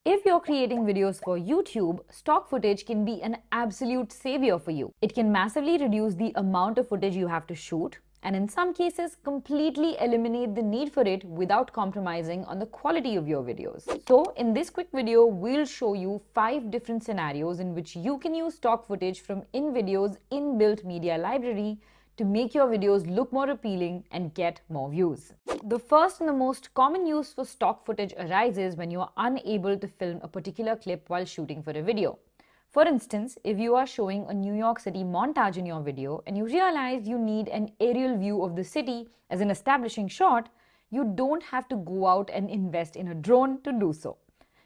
If you're creating videos for YouTube, stock footage can be an absolute savior for you. It can massively reduce the amount of footage you have to shoot, and in some cases completely eliminate the need for it without compromising on the quality of your videos. So in this quick video, we'll show you 5 different scenarios in which you can use stock footage from InVideo's inbuilt media library to make your videos look more appealing and get more views. The first and the most common use for stock footage arises when you are unable to film a particular clip while shooting for a video. For instance, if you are showing a New York City montage in your video and you realize you need an aerial view of the city as an establishing shot, you don't have to go out and invest in a drone to do so.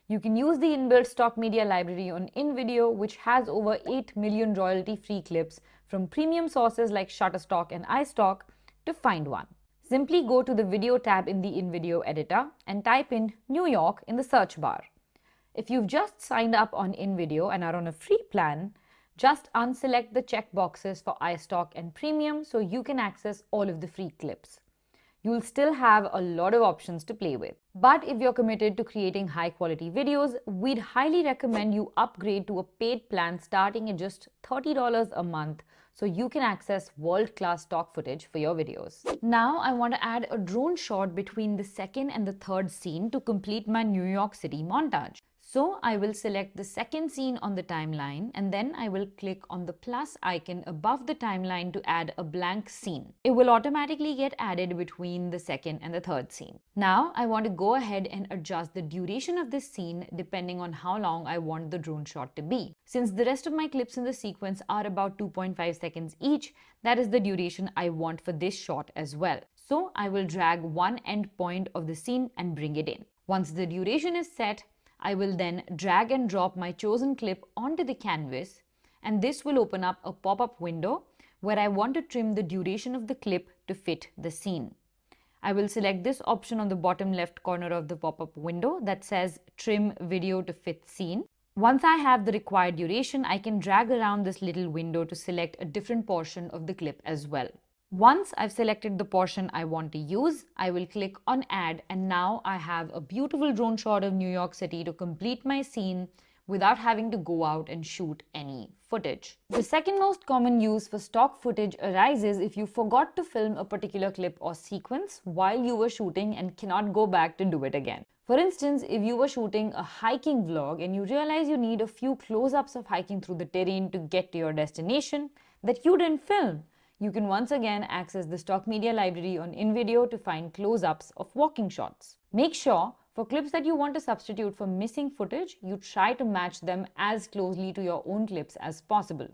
You can use the inbuilt stock media library on InVideo, which has over 8 million royalty-free clips from premium sources like Shutterstock and iStock, to find one. Simply go to the Video tab in the InVideo editor and type in New York in the search bar. If you've just signed up on InVideo and are on a free plan, just unselect the checkboxes for iStock and Premium so you can access all of the free clips. You'll still have a lot of options to play with. But if you're committed to creating high quality videos, we'd highly recommend you upgrade to a paid plan starting at just $30 a month so you can access world-class stock footage for your videos. Now I want to add a drone shot between the second and the third scene to complete my New York City montage. So I will select the second scene on the timeline and then I will click on the plus icon above the timeline to add a blank scene. It will automatically get added between the second and the third scene. Now I want to go ahead and adjust the duration of this scene depending on how long I want the drone shot to be. Since the rest of my clips in the sequence are about 2.5 seconds each, that is the duration I want for this shot as well. So I will drag one end point of the scene and bring it in. Once the duration is set, I will then drag and drop my chosen clip onto the canvas, and this will open up a pop-up window where I want to trim the duration of the clip to fit the scene. I will select this option on the bottom left corner of the pop-up window that says Trim Video to Fit Scene. Once I have the required duration, I can drag around this little window to select a different portion of the clip as well. Once I've selected the portion I want to use, I will click on Add, and now I have a beautiful drone shot of New York City to complete my scene without having to go out and shoot any footage. The second most common use for stock footage arises if you forgot to film a particular clip or sequence while you were shooting and cannot go back to do it again. For instance, if you were shooting a hiking vlog and you realize you need a few close-ups of hiking through the terrain to get to your destination that you didn't film, you can once again access the stock media library on InVideo to find close-ups of walking shots. Make sure for clips that you want to substitute for missing footage, you try to match them as closely to your own clips as possible.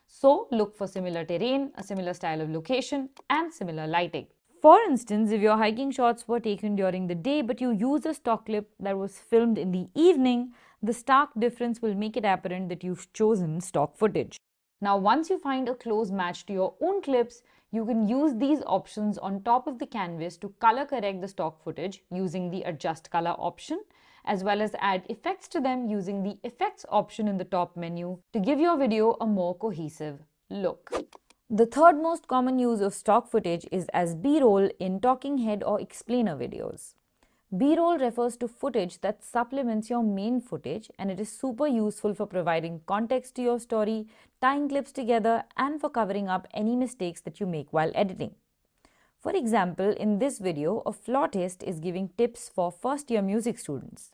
So look for similar terrain, a similar style of location, and similar lighting. For instance, if your hiking shots were taken during the day but you use a stock clip that was filmed in the evening, the stark difference will make it apparent that you've chosen stock footage. Now, once you find a close match to your own clips, you can use these options on top of the canvas to color correct the stock footage using the Adjust Color option, as well as add effects to them using the Effects option in the top menu to give your video a more cohesive look. The third most common use of stock footage is as B-roll in talking head or explainer videos. B-roll refers to footage that supplements your main footage, and it is super useful for providing context to your story, tying clips together, and for covering up any mistakes that you make while editing. For example, in this video, a flautist is giving tips for first-year music students.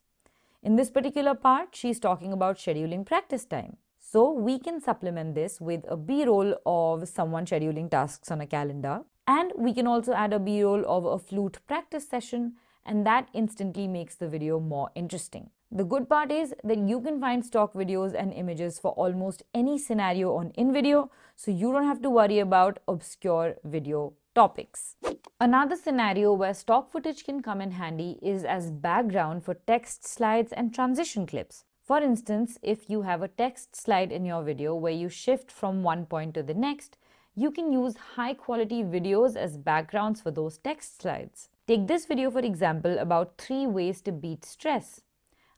In this particular part, she's talking about scheduling practice time. So we can supplement this with a B-roll of someone scheduling tasks on a calendar, and we can also add a B-roll of a flute practice session, and that instantly makes the video more interesting. The good part is that you can find stock videos and images for almost any scenario on InVideo, so you don't have to worry about obscure video topics. Another scenario where stock footage can come in handy is as background for text slides and transition clips. For instance, if you have a text slide in your video where you shift from one point to the next, you can use high-quality videos as backgrounds for those text slides. Take this video, for example, about 3 ways to beat stress.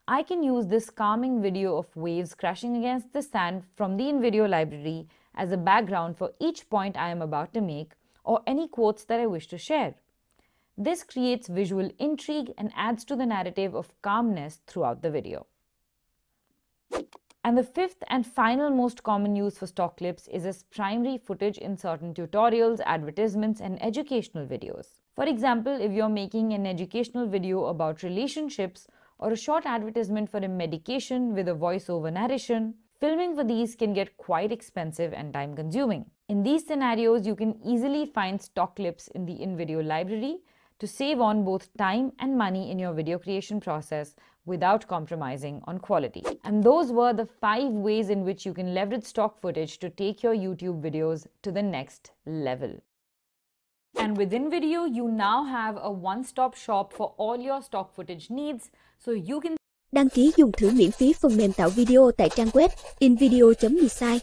I can use this calming video of waves crashing against the sand from the InVideo library as a background for each point I am about to make, or any quotes that I wish to share. This creates visual intrigue and adds to the narrative of calmness throughout the video. And the fifth and final most common use for stock clips is as primary footage in certain tutorials, advertisements, and educational videos. For example, if you're making an educational video about relationships or a short advertisement for a medication with a voiceover narration, filming for these can get quite expensive and time consuming. In these scenarios, you can easily find stock clips in the InVideo library to save on both time and money in your video creation process without compromising on quality. And those were the 5 ways in which you can leverage stock footage to take your YouTube videos to the next level. And within InVideo, you now have a one-stop shop for all your stock footage needs, so you can đăng ký dùng thử miễn phí phần mềm tạo video tại trang web invideo.design.